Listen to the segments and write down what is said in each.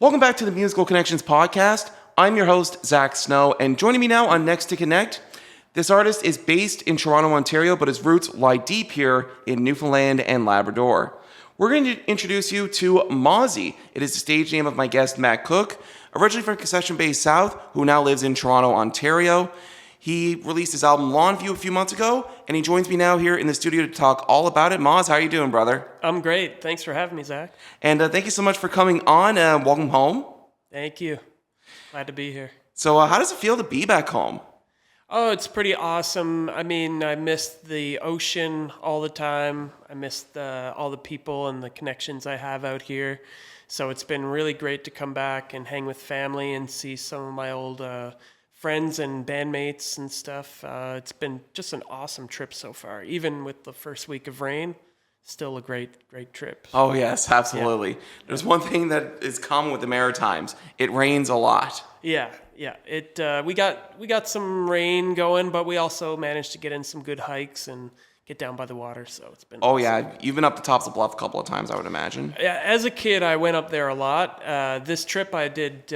Welcome back to the Musical Connections podcast. I'm your host, Zach Snow, and joining me now on Next to Connect, this artist is based in Toronto, Ontario, but his roots lie deep here in Newfoundland and Labrador. We're going to introduce you to Mawzy. It is the stage name of my guest, Matt Cooke, originally from concession-based South, who now lives in Toronto, Ontario. He released his album Longview a few months ago, and he joins me now here in the studio to talk all about it. Mawz, how are you doing, brother? I'm great. Thanks for having me, Zach. And thank you so much for coming on. Welcome home. Thank you. Glad to be here. So how does it feel to be back home? Oh, it's pretty awesome. I mean, I missed the ocean all the time. I missed all the people and the connections I have out here. So it's been really great to come back and hang with family and see some of my old friends and bandmates and stuff. It's been just an awesome trip so far. Even with the first week of rain, still a great trip. Oh, yes, absolutely. Yeah. There's one thing that is common with the Maritimes. It rains a lot. Yeah. We got some rain going, but we also managed to get in some good hikes and get down by the water, so it's been Oh, awesome. yeah. You've been up the tops of Bluff a couple of times, I would imagine. Yeah, as a kid, I went up there a lot. This trip, I did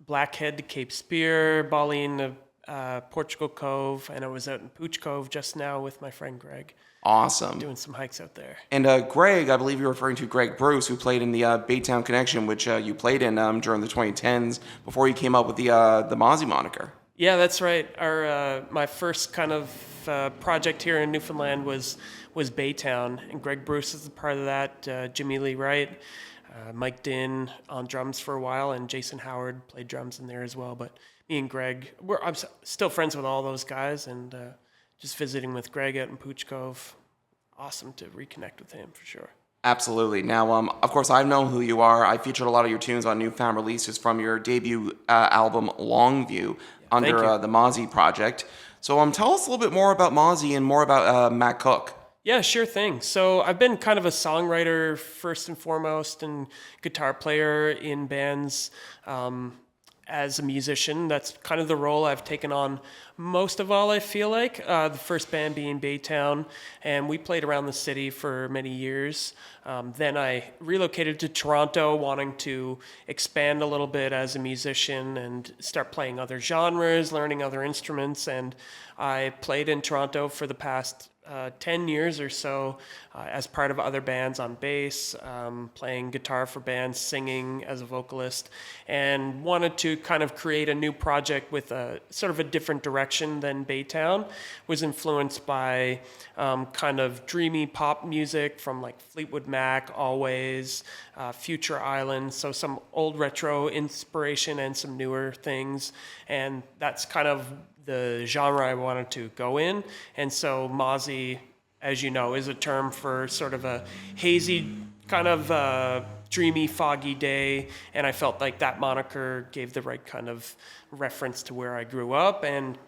Blackhead to Cape Spear, Balleen to Portugal Cove, and I was out in Pooch Cove just now with my friend Greg. Awesome. Doing some hikes out there. And Greg, I believe you're referring to Greg Bruce, who played in the Baytown Connection, which you played in during the 2010s before you came up with the Mawzy moniker. Yeah, that's right. My first kind of project here in Newfoundland was Baytown, and Greg Bruce is a part of that. Jimmy Lee Wright, Mike Dinn on drums for a while, and Jason Howard played drums in there as well. But me and Greg, I'm still friends with all those guys, and just visiting with Greg out in Pooch Cove. Awesome to reconnect with him for sure. Absolutely. Now, of course, I know who you are. I featured a lot of your tunes on newfound releases from your debut album, Longview, under the Mawzy project. So tell us a little bit more about Mawzy and more about Matt Cooke. Yeah, sure thing. So I've been kind of a songwriter first and foremost and guitar player in bands. As a musician, that's kind of the role I've taken on most of all, I feel like. The first band being Baytown, and we played around the city for many years. Then I relocated to Toronto, wanting to expand a little bit as a musician and start playing other genres, learning other instruments, and I played in Toronto for the past 10 years or so as part of other bands on bass, playing guitar for bands, singing as a vocalist, and wanted to kind of create a new project with a sort of a different direction than Baytown. Was influenced by kind of dreamy pop music from like Fleetwood Mac, Always, Future Island, so some old retro inspiration and some newer things, and that's kind of the genre I wanted to go in. And so Mawzy, as you know, is a term for sort of a hazy kind of dreamy, foggy day, and I felt like that moniker gave the right kind of reference to where I grew up and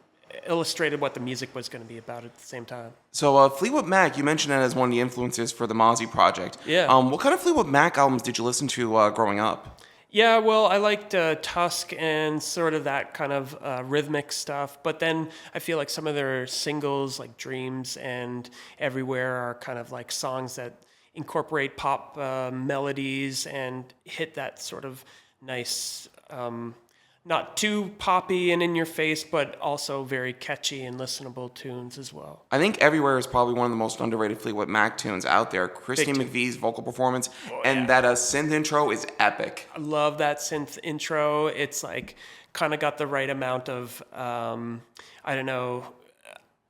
illustrated what the music was going to be about at the same time. So Fleetwood Mac, you mentioned that as one of the influences for the Mawzy project. Yeah. What kind of Fleetwood Mac albums did you listen to growing up? Yeah, well, I liked Tusk and sort of that kind of rhythmic stuff. But then I feel like some of their singles, like Dreams and Everywhere, are kind of like songs that incorporate pop melodies and hit that sort of nice, not too poppy and in your face, but also very catchy and listenable tunes as well. I think Everywhere is probably one of the most underrated Fleetwood Mac tunes out there. Christine McVie's vocal performance and that synth intro is epic. I love that synth intro. It's like kind of got the right amount of,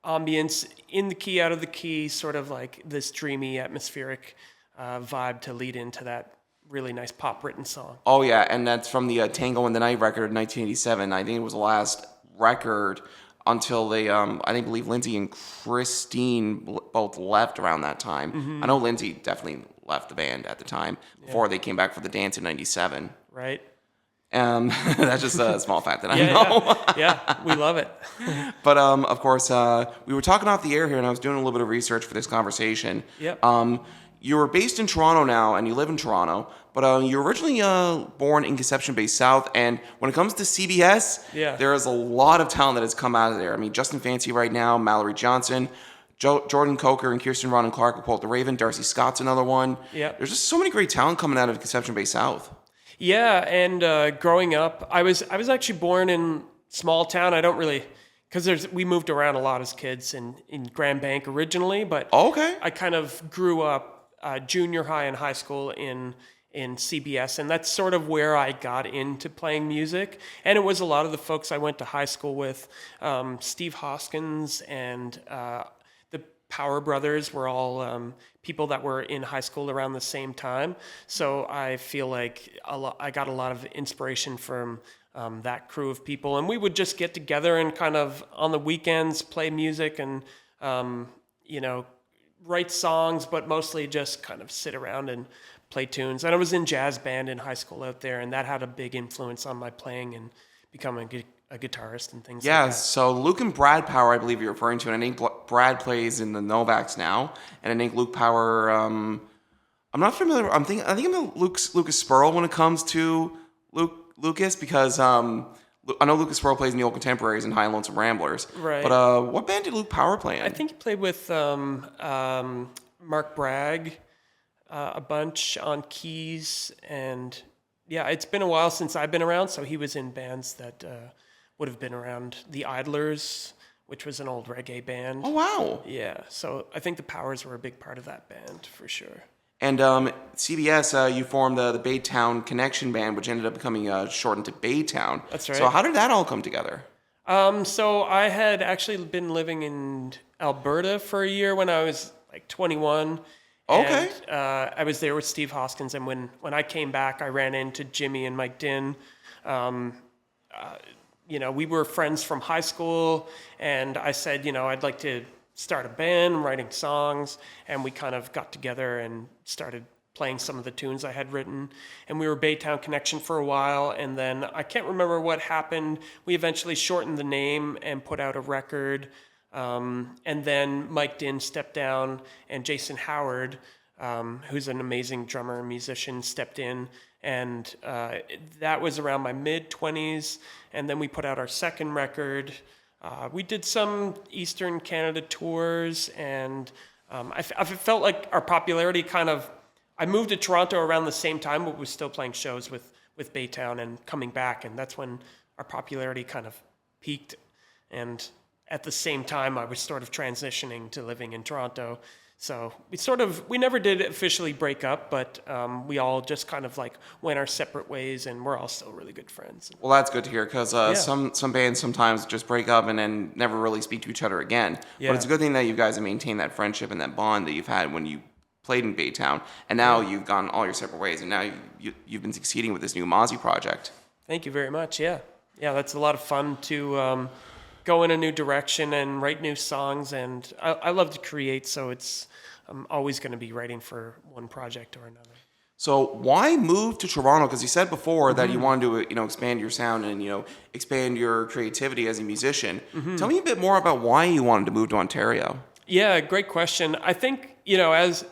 ambience in the key, out of the key, sort of like this dreamy, atmospheric vibe to lead into that really nice pop written song. Oh yeah, and that's from the Tango in the Night record in 1987. I think it was the last record until they, I believe Lindsay and Christine both left around that time. Mm-hmm. I know Lindsay definitely left the band at the time before they came back for the dance in 97. Right. That's just a small fact that I know. Yeah, we love it. But of course, we were talking off the air here, and I was doing a little bit of research for this conversation. Yep. You were based in Toronto now, and you live in Toronto, but you were originally born in Conception-based South, and when it comes to CBS, there is a lot of talent that has come out of there. I mean, Justin Fancy right now, Mallory Johnson, Jordan Coker and Kirsten Ron and Clark will quote The Raven, Darcy Scott's another one. Yep. There's just so many great talent coming out of Conception-based South. Yeah, and growing up, I was actually born in small town. I don't really, because we moved around a lot as kids in Grand Bank originally, but Okay. I kind of grew up junior high and high school in CBS, and that's sort of where I got into playing music. And it was a lot of the folks I went to high school with, Steve Hoskins and the Power Brothers were all people that were in high school around the same time. So I feel like I got a lot of inspiration from that crew of people, and we would just get together and kind of on the weekends play music and you know, write songs, but mostly just kind of sit around and play tunes. And I was in jazz band in high school out there, and that had a big influence on my playing and becoming a guitarist and things like Yeah, that. so Luke and Brad Power, I believe you're referring to, and I think Brad plays in the Novaks now, and I think Luke Power. I'm not familiar. I think I'm Lucas Spurl when it comes to Lucas because I know Lucas Spurl plays in the Old Contemporaries and High and Lonesome Ramblers. Right. But what band did Luke Power play in? I think he played with Mark Bragg a bunch on keys, and yeah, it's been a while since I've been around, so he was in bands that would have been around. The Idlers, which was an old reggae band. Oh wow! Yeah, so I think the Powers were a big part of that band for sure. And CBS, you formed the Baytown Connection band, which ended up becoming shortened to Baytown. That's right. So how did that all come together? So I had actually been living in Alberta for a year when I was like 21. Okay. And I was there with Steve Hoskins, and when I came back, I ran into Jimmy and Mike Din. We were friends from high school, and I said, I'd like to start a band, writing songs, and we kind of got together and started playing some of the tunes I had written. And we were Baytown Connection for a while, and then I can't remember what happened. We eventually shortened the name and put out a record. And then Mike Din stepped down, and Jason Howard, who's an amazing drummer and musician, stepped in. And that was around my mid-20s. And then we put out our second record. We did some Eastern Canada tours, and I felt like our popularity I moved to Toronto around the same time, but was still playing shows with Baytown and coming back. And that's when our popularity kind of peaked. And at the same time, I was sort of transitioning to living in Toronto. So we never did officially break up, but we all just kind of like went our separate ways, and we're all still really good friends. Well, that's good to hear because some bands sometimes just break up and then never really speak to each other again. Yeah. But it's a good thing that you guys have maintained that friendship and that bond that you've had when you played in Baytown, and now you've gone all your separate ways, and now you've been succeeding with this new Mawzy project. Thank you very much. Yeah, that's a lot of fun to go in a new direction and write new songs, and I love to create, so I'm always going to be writing for one project or another. So why move to Toronto? Because you said before that you wanted to, expand your sound and, expand your creativity as a musician. Tell me a bit more about why you wanted to move to Ontario. Yeah, great question. I think, as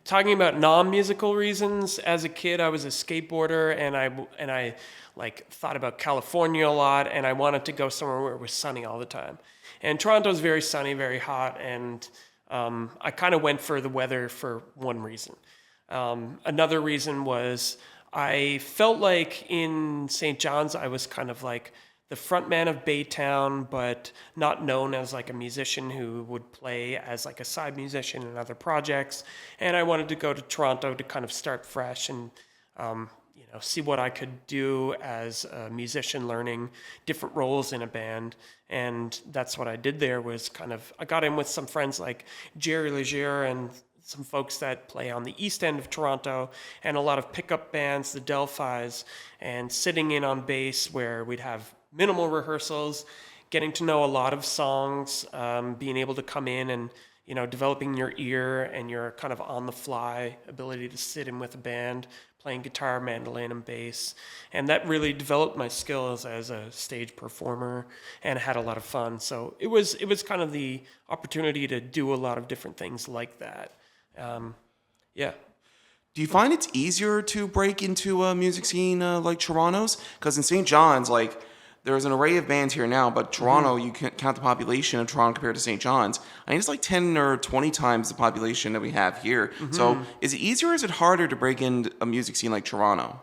talking about non-musical reasons, as a kid, I was a skateboarder, and I like thought about California a lot, and I wanted to go somewhere where it was sunny all the time. And Toronto's very sunny, very hot, and I kind of went for the weather for one reason. Another reason was I felt like in St. John's I was kind of like the front man of Baytown, but not known as like a musician who would play as like a side musician in other projects. And I wanted to go to Toronto to kind of start fresh and see what I could do as a musician, learning different roles in a band. And that's what I did there. Was I got in with some friends like Jerry Leger and some folks that play on the east end of Toronto, and a lot of pickup bands, the Delphis, and sitting in on bass where we'd have minimal rehearsals, getting to know a lot of songs, being able to come in and developing your ear and your kind of on the fly ability to sit in with a band, playing guitar, mandolin, and bass. And that really developed my skills as a stage performer, and had a lot of fun. So it was kind of the opportunity to do a lot of different things like that. Do you find it's easier to break into a music scene like Toronto's? Because in St. John's, there's an array of bands here now, but Toronto, you can count the population of Toronto compared to St. John's. I think it's like 10 or 20 times the population that we have here. So is it easier or is it harder to break into a music scene like Toronto?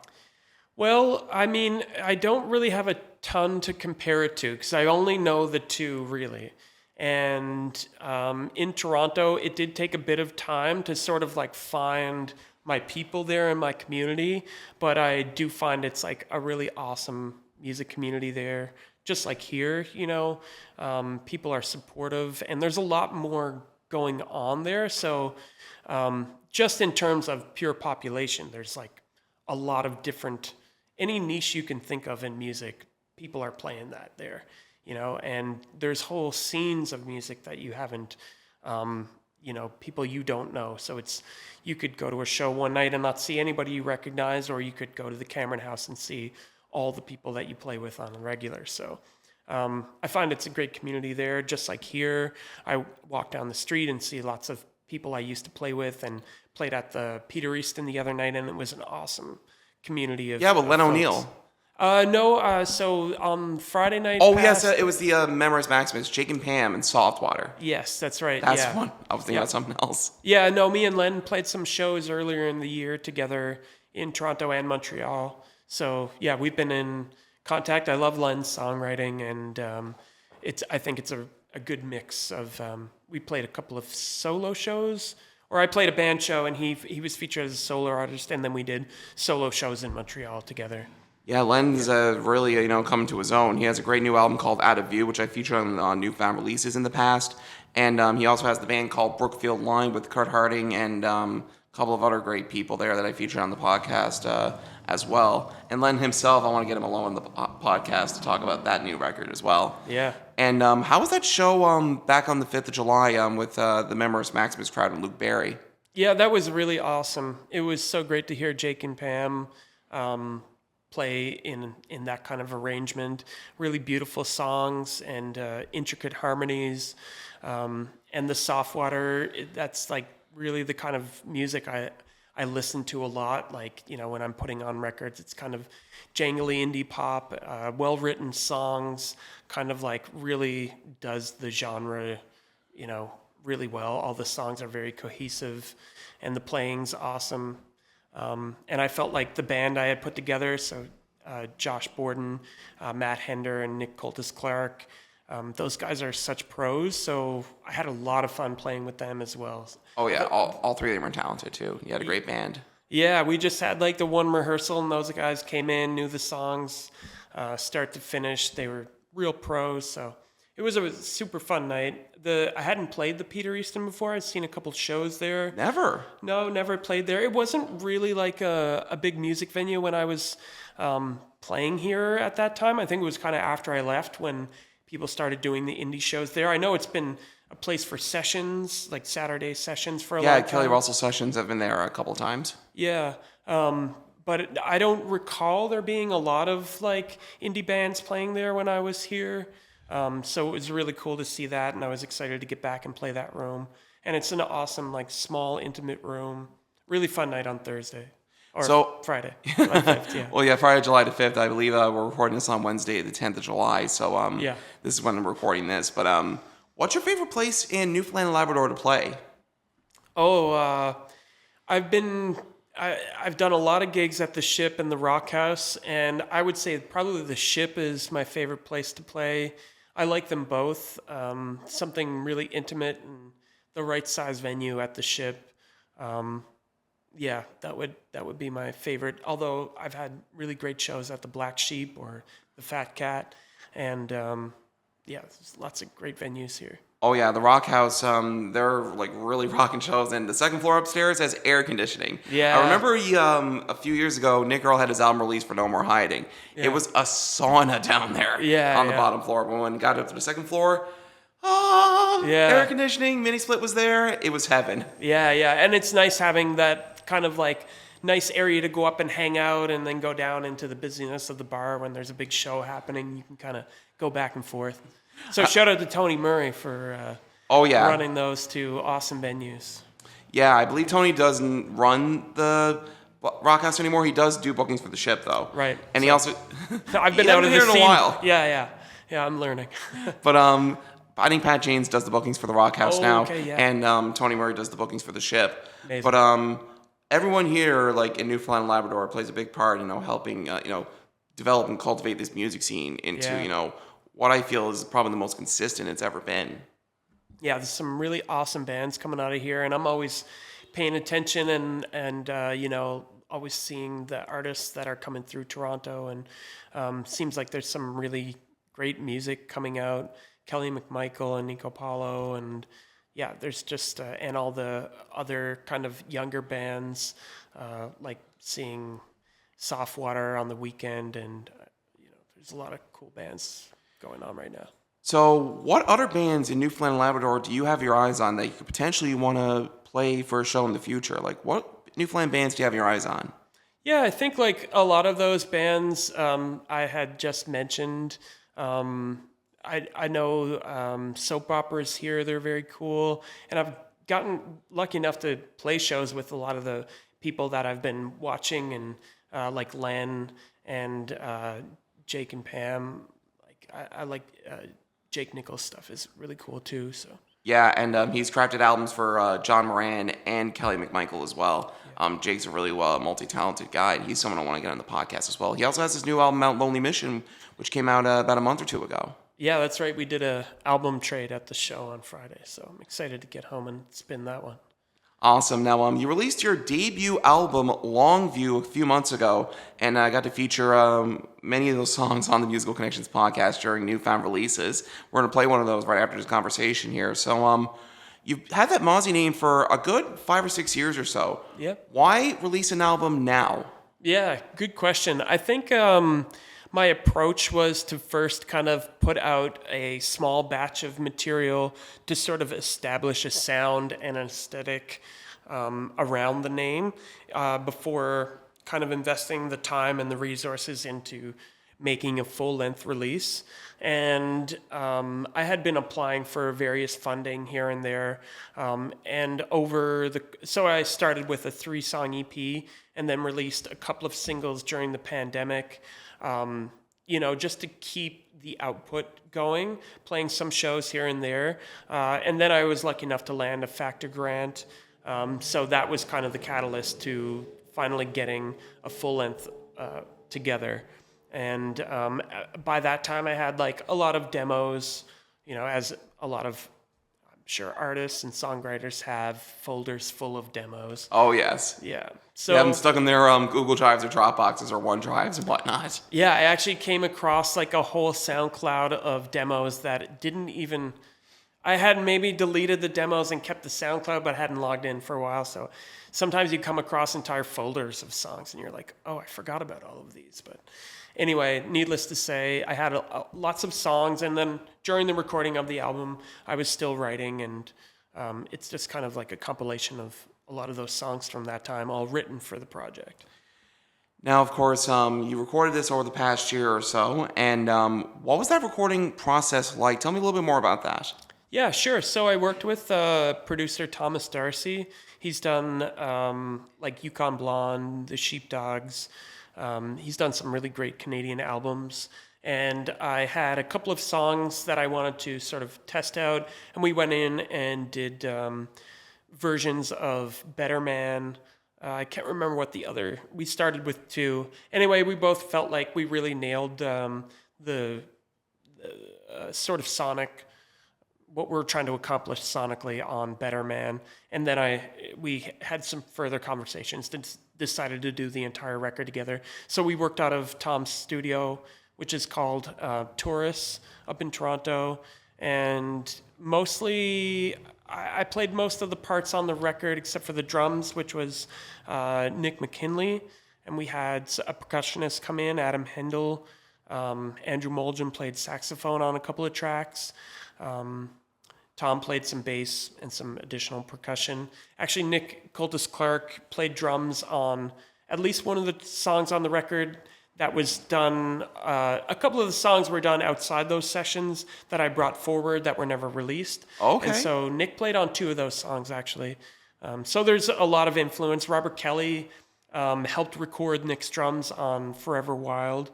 Well, I mean, I don't really have a ton to compare it to because I only know the two really. And in Toronto, it did take a bit of time to sort of like find my people there in my community, but I do find it's like a really awesome music community there. Just like here, people are supportive, and there's a lot more going on there. So, just in terms of pure population, there's like a lot of different, any niche you can think of in music, people are playing that there, and there's whole scenes of music that you haven't, people you don't know. So you could go to a show one night and not see anybody you recognize, or you could go to the Cameron House and see all the people that you play with on a regular. So I find it's a great community there. Just like here, I walk down the street and see lots of people I used to play with, and played at the Peter Easton the other night, and it was an awesome community of Yeah, but Len folks. O'Neill. No, so on Friday night. Oh, yes, it was the Memories Maximus, Jake and Pam, and Softwater. Yes, that's right. That's yeah. one. I was thinking about something else. Yeah, no, me and Len played some shows earlier in the year together in Toronto and Montreal. So yeah, we've been in contact. I love Len's songwriting, and I think it's a good mix of. We played a couple of solo shows, or I played a band show, and he was featured as a solo artist, and then we did solo shows in Montreal together. Yeah, Len's really, coming to his own. He has a great new album called Out of View, which I featured on Newfound releases in the past. And he also has the band called Brookfield Line with Kurt Harding and a couple of other great people there that I featured on the podcast as well. And Len himself, I want to get him alone on the podcast to talk about that new record as well. Yeah. And how was that show back on the 5th of July with the Memories Maximus crowd and Luke Berry? Yeah, that was really awesome. It was so great to hear Jake and Pam play in that kind of arrangement. Really beautiful songs and intricate harmonies. And the Softwater, that's like really the kind of music I listen to a lot. Like, when I'm putting on records, it's kind of jangly indie pop, well-written songs, kind of like really does the genre, really well. All the songs are very cohesive and the playing's awesome. And I felt like the band I had put together, so Josh Borden, Matt Hender, and Nick Coltis-Clark, those guys are such pros, so I had a lot of fun playing with them as well. Oh, yeah, all three of them are talented, too. You had a great band. Yeah, we just had like the one rehearsal, and those guys came in, knew the songs, start to finish. They were real pros, so it was a super fun night. I hadn't played the Peter Easton before. I'd seen a couple shows there. Never? No, never played there. It wasn't really like a big music venue when I was playing here at that time. I think it was kind of after I left when people started doing the indie shows there. I know it's been a place for sessions, like Saturday sessions for a long time. Yeah, Kelly Russell sessions have been there a couple times. Yeah. But I don't recall there being a lot of like indie bands playing there when I was here. So it was really cool to see that, and I was excited to get back and play that room. And it's an awesome, like, small, intimate room. Really fun night on Thursday. Or Friday, July 5th, yeah. Well, yeah, Friday, July the 5th. I believe we're recording this on Wednesday, the 10th of July. So yeah. This is when I'm recording this. But what's your favorite place in Newfoundland and Labrador to play? Oh, I've done a lot of gigs at the Ship and the Rock House, and I would say probably the Ship is my favorite place to play. I like them both. Something really intimate and the right size venue at the Ship. Yeah, that would be my favorite. Although I've had really great shows at the Black Sheep or the Fat Cat, and yeah, there's lots of great venues here. Oh yeah, the Rock House. They're like really rocking shows, and the second floor upstairs has air conditioning. Yeah. I remember a few years ago, Nick Earl had his album released for No More Hiding. Yeah. It was a sauna down there. On the bottom floor. But when we got up to the second floor, air conditioning, mini split was there. It was heaven. Yeah, and it's nice having that kind of like nice area to go up and hang out, and then go down into the busyness of the bar when there's a big show happening. You can kind of go back and forth. So shout out to Tony Murray for running those two awesome venues. Yeah, I believe Tony doesn't run the Rock House anymore. He does do bookings for the Ship though. Right. And he also I've been out of the scene in a while. Yeah, I'm learning. But I think Pat Janes does the bookings for the Rock House now. Okay, yeah. And Tony Murray does the bookings for the Ship. Amazing. But everyone here, like in Newfoundland and Labrador, plays a big part, helping, develop and cultivate this music scene into, Yeah. what I feel is probably the most consistent it's ever been. Yeah, there's some really awesome bands coming out of here, and I'm always paying attention and always seeing the artists that are coming through Toronto, and seems like there's some really great music coming out. Kelly McMichael and Nico Paulo, and yeah, there's just and all the other kind of younger bands, like seeing Softwater on the weekend, and there's a lot of cool bands going on right now. So, what other bands in Newfoundland and Labrador do you have your eyes on that you could potentially want to play for a show in the future? Like, what Newfoundland bands do you have your eyes on? Yeah, I think like a lot of those bands I had just mentioned. I know soap operas here; they're very cool, and I've gotten lucky enough to play shows with a lot of the people that I've been watching, and like Len and Jake and Pam. Like I like Jake Nichols' stuff is really cool too. So. Yeah, and he's crafted albums for John Moran and Kelly McMichael as well. Jake's a really multi-talented guy. He's someone I want to get on the podcast as well. He also has his new album out, Lonely Mission, which came out about a month or two ago. Yeah, that's right. We did a album trade at the show on Friday, so I'm excited to get home and spin that one. Awesome. Now, you released your debut album, Longview, a few months ago, and I got to feature many of those songs on the Musical Connections podcast during newfound releases. We're going to play one of those right after this conversation here. So, you've had that Mawzy name for a good 5 or 6 years or so. Yep. Why release an album now? Yeah, good question. I think my approach was to first kind of put out a small batch of material to sort of establish a sound and an aesthetic around the name before kind of investing the time and the resources into making a full-length release. And I had been applying for various funding here and there. So I started with a 3-song EP and then released a couple of singles during the pandemic, just to keep the output going, playing some shows here and there. And then I was lucky enough to land a Factor grant. So that was kind of the catalyst to finally getting a full-length together. And by that time, I had like a lot of demos, as a lot of, I'm sure, artists and songwriters have folders full of demos. Oh, yes. Yeah. So you have them stuck in their Google Drives or Dropboxes or OneDrives and whatnot. Yeah, I actually came across like a whole SoundCloud of demos that didn't even... I had maybe deleted the demos and kept the SoundCloud, but hadn't logged in for a while. So sometimes you come across entire folders of songs and you're like, oh, I forgot about all of these. But anyway, needless to say, I had lots of songs. And then during the recording of the album, I was still writing. And it's just kind of like a compilation of a lot of those songs from that time, all written for the project. Now, of course, you recorded this over the past year or so. And what was that recording process like? Tell me a little bit more about that. Yeah, sure. So I worked with producer Thomas Darcy. He's done like Yukon Blonde, The Sheepdogs. He's done some really great Canadian albums. And I had a couple of songs that I wanted to sort of test out. And we went in and did versions of Better Man. I can't remember what we started with 2. Anyway, we both felt like we really nailed the sort of sonic, what we're trying to accomplish sonically on Better Man. And then we had some further conversations and decided to do the entire record together. So we worked out of Tom's studio, which is called Taurus, up in Toronto. And mostly, I played most of the parts on the record except for the drums, which was Nick McKinley. And we had a percussionist come in, Adam Hendel. Andrew Molgen played saxophone on a couple of tracks. Tom played some bass and some additional percussion. Actually, Nick Coltis Clark played drums on at least one of the songs on the record that was done. A couple of the songs were done outside those sessions that I brought forward that were never released. Okay. And so Nick played on 2 of those songs, actually. So there's a lot of influence. Robert Kelly helped record Nick's drums on Forever Wild.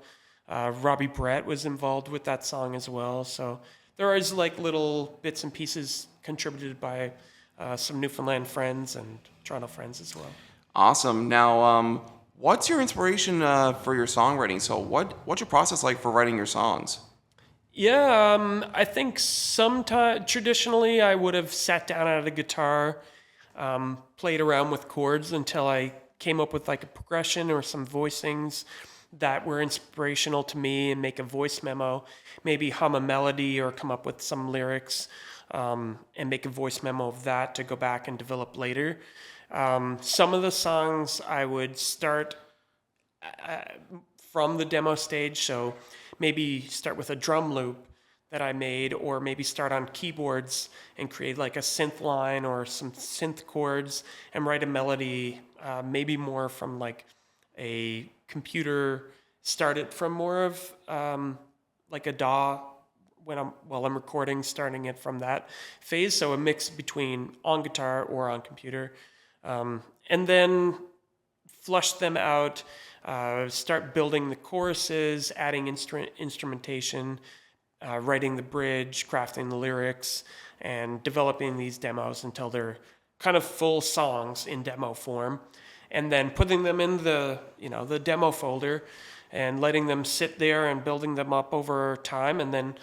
Robbie Brett was involved with that song as well. So there is like little bits and pieces contributed by some Newfoundland friends and Toronto friends as well. Awesome. Now, what's your inspiration for your songwriting? So, what's your process like for writing your songs? Yeah, I think traditionally I would have sat down at a guitar, played around with chords until I came up with like a progression or some voicings that were inspirational to me, and make a voice memo, maybe hum a melody or come up with some lyrics, and make a voice memo of that to go back and develop later. Some of the songs I would start from the demo stage, so maybe start with a drum loop that I made, or maybe start on keyboards and create like a synth line or some synth chords and write a melody, maybe more from like a computer, start it from more of like a DAW while I'm recording, starting it from that phase. So a mix between on guitar or on computer, and then flush them out, start building the choruses, adding instrumentation, writing the bridge, crafting the lyrics, and developing these demos until they're kind of full songs in demo form, and then putting them in the demo folder and letting them sit there and building them up over time. And then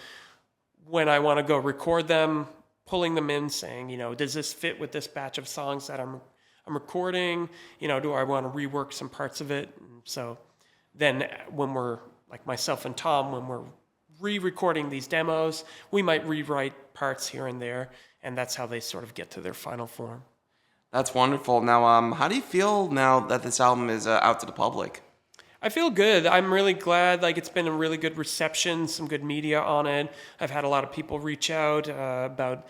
when I want to go record them, pulling them in, saying, does this fit with this batch of songs that I'm recording? Do I want to rework some parts of it? So then when we're, like myself and Tom, when we're re-recording these demos, we might rewrite parts here and there, and that's how they sort of get to their final form. That's wonderful. Now, how do you feel now that this album is out to the public? I feel good. I'm really glad. Like, it's been a really good reception, some good media on it. I've had a lot of people reach out about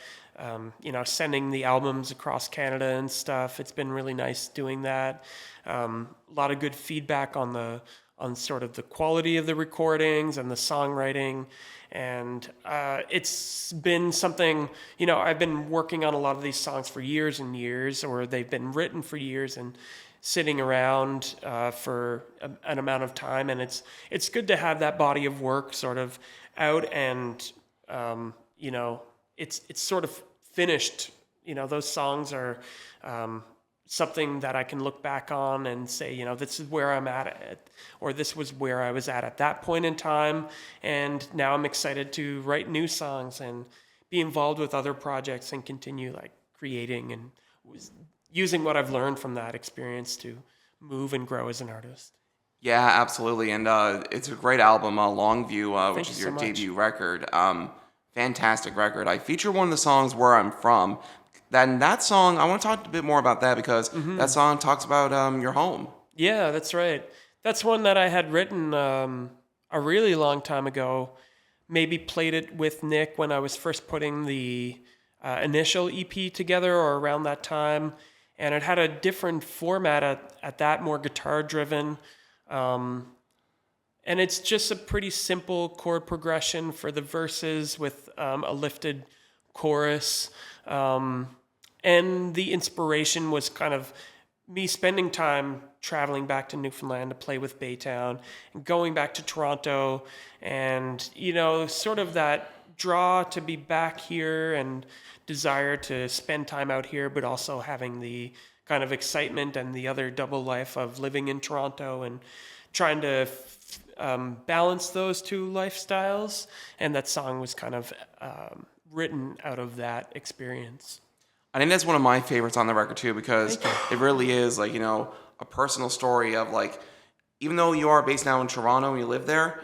sending the albums across Canada and stuff. It's been really nice doing that. A lot of good feedback on sort of the quality of the recordings and the songwriting. And it's been something, I've been working on a lot of these songs for years and years, or they've been written for years and sitting around for an amount of time. And it's good to have that body of work sort of out, and, it's sort of finished. Those songs are something that I can look back on and say, this is where I'm at, or this was where I was at that point in time. And now I'm excited to write new songs and be involved with other projects and continue like creating and using what I've learned from that experience to move and grow as an artist. Yeah, absolutely. And it's a great album, Longview, which is your debut record. Fantastic record. I feature one of the songs, Where I'm From. That song, I want to talk a bit more about that, because that song talks about your home. Yeah, that's right. That's one that I had written a really long time ago. Maybe played it with Nick when I was first putting the initial EP together, or around that time. And it had a different format at that, more guitar-driven. And it's just a pretty simple chord progression for the verses with a lifted chorus. And the inspiration was kind of me spending time traveling back to Newfoundland to play with Baytown, and going back to Toronto, and, sort of that draw to be back here and desire to spend time out here, but also having the kind of excitement and the other double life of living in Toronto, and trying to balance those two lifestyles. And that song was kind of written out of that experience. I think that's one of my favorites on the record too, because it really is like, a personal story of like, even though you are based now in Toronto and you live there,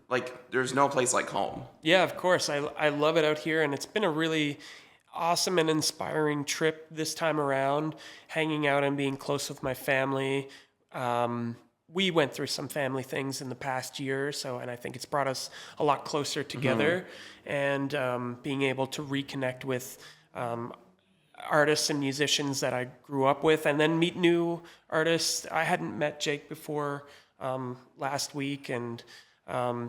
like there's no place like home. Yeah, of course. I love it out here, and it's been a really awesome and inspiring trip this time around, hanging out and being close with my family. We went through some family things in the past year or so, and I think it's brought us a lot closer together, and being able to reconnect with artists and musicians that I grew up with, and then meet new artists. I hadn't met Jake before last week, and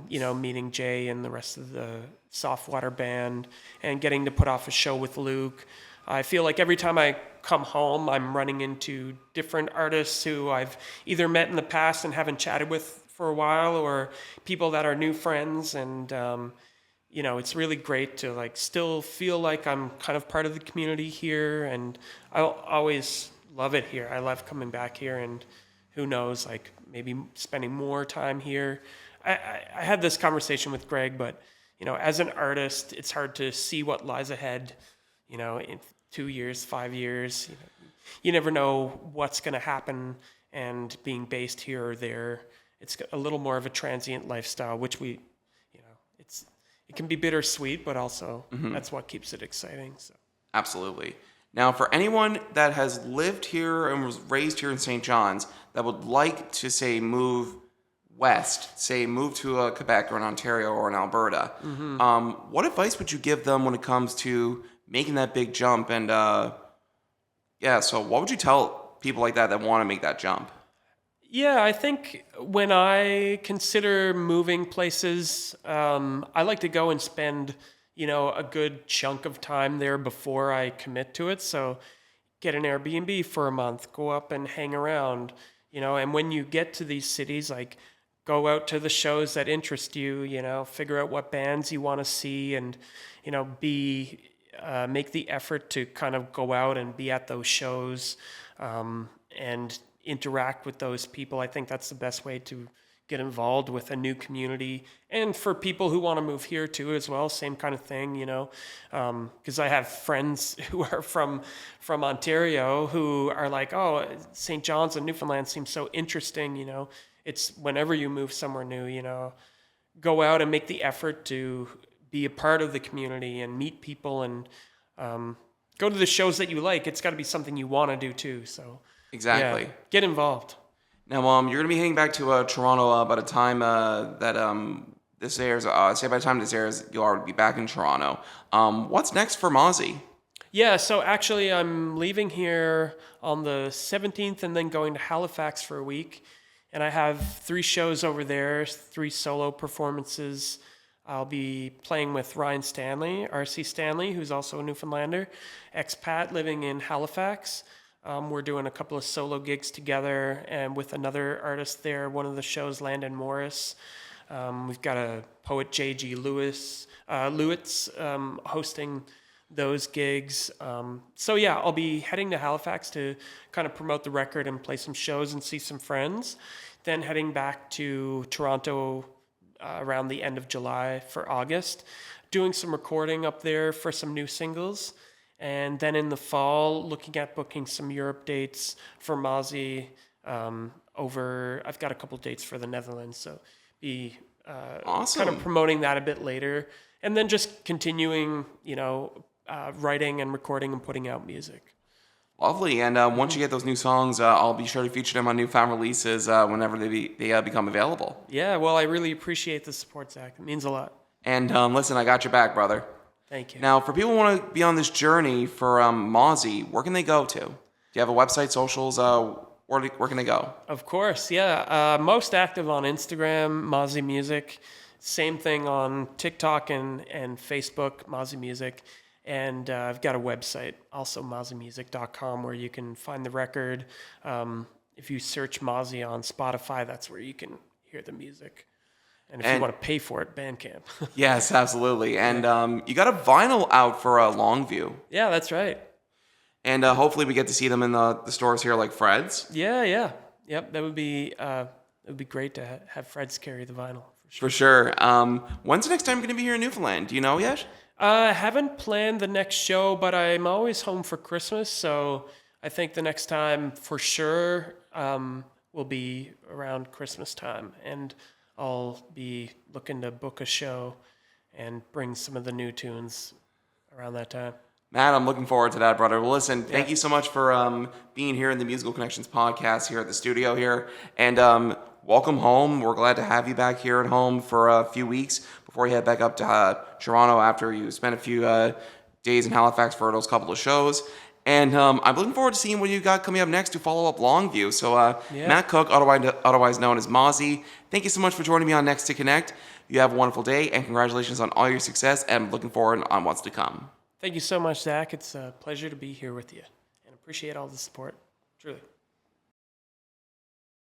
meeting Jay and the rest of the Softwater band, and getting to put off a show with Luke. I feel like every time I come home, I'm running into different artists who I've either met in the past and haven't chatted with for a while, or people that are new friends. And it's really great to like still feel like I'm kind of part of the community here. And I'll always love it here. I love coming back here, and who knows, like maybe spending more time here. I had this conversation with Greg, but as an artist, it's hard to see what lies ahead. In 2 years, 5 years, you never know what's going to happen. And being based here or there, it's a little more of a transient lifestyle, which it can be bittersweet, but also that's what keeps it exciting. So. Absolutely. Now, for anyone that has lived here and was raised here in St. John's that would like to, say, move west, say move to Quebec or an Ontario or an Alberta, what advice would you give them when it comes to making that big jump? And so what would you tell people like that want to make that jump? Yeah, I think when I consider moving places, I like to go and spend, a good chunk of time there before I commit to it. So get an Airbnb for a month, go up and hang around, and when you get to these cities, like go out to the shows that interest you, figure out what bands you want to see and, make the effort to kind of go out and be at those shows, and interact with those people. I think that's the best way to get involved with a new community. And for people who want to move here too as well, same kind of thing, because I have friends who are from Ontario who are like, oh, St. John's and Newfoundland seems so interesting, It's whenever you move somewhere new, go out and make the effort to be a part of the community and meet people and go to the shows that you like. It's got to be something you want to do too. So exactly, yeah, get involved. Now, you're going to be heading back to Toronto by the time that this airs. Say by the time this airs, you'll already be back in Toronto. What's next for Mawzy? Yeah, so actually I'm leaving here on the 17th and then going to Halifax for a week. And I have 3 shows over there, 3 solo performances. I'll be playing with Ryan Stanley, R.C. Stanley, who's also a Newfoundlander, expat living in Halifax. We're doing a couple of solo gigs together and with another artist there. One of the shows, Landon Morris. We've got a poet, J.G. Lewitz, hosting those gigs. I'll be heading to Halifax to kind of promote the record and play some shows and see some friends. Then heading back to Toronto around the end of July for August, doing some recording up there for some new singles. And then in the fall, looking at booking some Europe dates for Mawzy I've got a couple dates for the Netherlands, so be awesome. Kind of promoting that a bit later. And then just continuing, writing and recording and putting out music. Lovely. And once you get those new songs, I'll be sure to feature them on newfound releases whenever they become available. Yeah, well, I really appreciate the support, Zach. It means a lot. And listen, I got your back, brother. Thank you. Now, for people who want to be on this journey for Mawzy, where can they go to? Do you have a website, socials? Where can they go? Of course, yeah. Most active on Instagram, Mawzy Music. Same thing on TikTok and Facebook, Mawzy Music. And I've got a website, also musicalconnections.com, where you can find the record. If you search Mawzy on Spotify, that's where you can hear the music. And if you want to pay for it, Bandcamp. Yes, absolutely. And you got a vinyl out for longview. Yeah, that's right. And hopefully we get to see them in the stores here like Fred's. Yeah. Yep, that would be great to have Fred's carry the vinyl. For sure. When's the next time you're going to be here in Newfoundland? Do you know yet? I haven't planned the next show, but I'm always home for Christmas, so I think the next time for sure will be around Christmas time, and I'll be looking to book a show and bring some of the new tunes around that time. Matt, I'm looking forward to that, brother. Well, listen, thank you so much for being here in the Musical Connections podcast here at the studio here, and welcome home. We're glad to have you back here at home for a few weeks before you head back up to Toronto after you spent a few days in Halifax for those couple of shows. And I'm looking forward to seeing what you got coming up next to follow up Longview. So Matt Cooke, otherwise known as Mawzy, thank you so much for joining me on Next to Connect. You have a wonderful day, and congratulations on all your success, and I'm looking forward on what's to come. Thank you so much, Zach. It's a pleasure to be here with you, and appreciate all the support, truly.